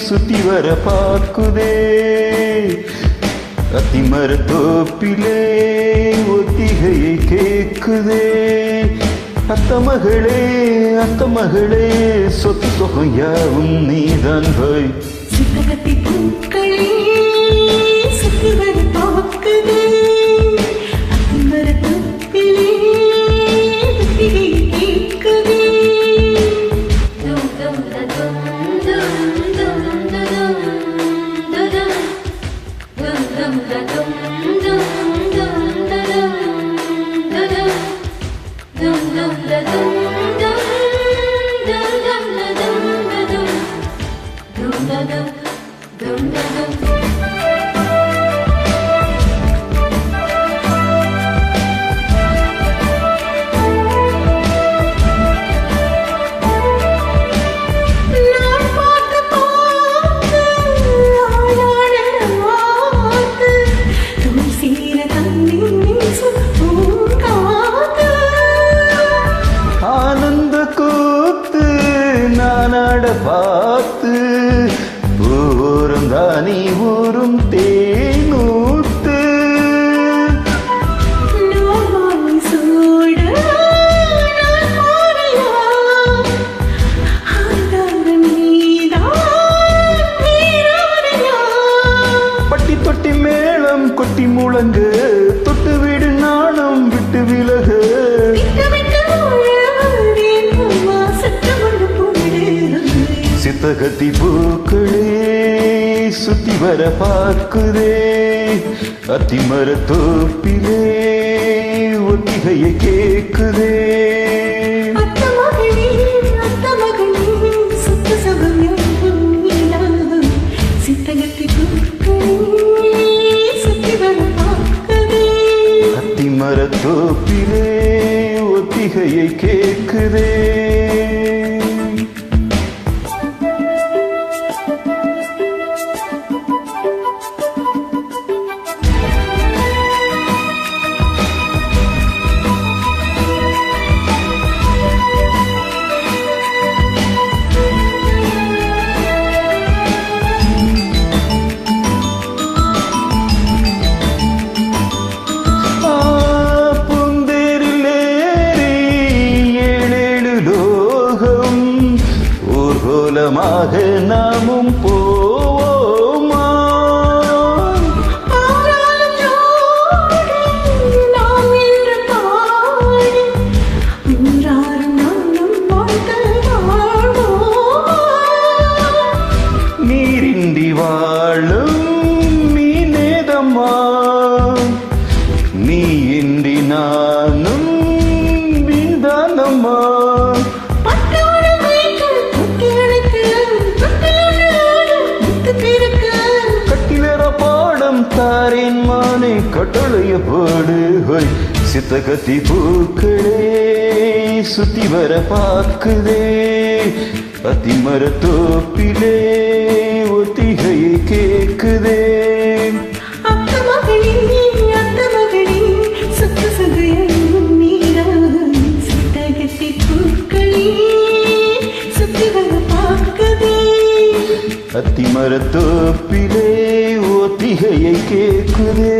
சுத்தி வர பார்க்குதே. அத்திமர தோப்பிலே ஒத்திகையை கேக்குதே. அத்த மகளே சொத்து தொகையாவும் நீதான் போய் சித்தகத்தி பூக்களே சுத்தி வர பார்க்குதே. அத்திமர தோப்பிலே ஒத்திகை கேக்குதே. பார்த்து ஊரும் தானி ஊரும் தேனூத்து பட்டி தொட்டி மேளம் கொட்டி முழங்க தொட்டு வீடு நாணம் விட்டு விலகு. சித்தகத்தி பூக்களே சுத்தி வர பார்க்குதே. அத்திமர தோப்பிலே ஒத்திகையை கேக்குதே. அத்திமர தோப்பிலே ஒத்திகையை கேக்குதே. ஊர்கோலமாக நாமும் போவோமா? நீரின்றி வாழும் மீனேதம்மா, நீ இன்றி நானும் வீந்தானம்மா. தாரின் மானை கட்டளைய போடு ஹோய். சித்தகத்தி பூக்களே சுத்தி வர பார்க்குதே. அத்திமர தோப்பிலே ஒத்திகையை கேக்குதே. அத்திமர தோப்பிலே ஒத்திகையை கேக்குதே.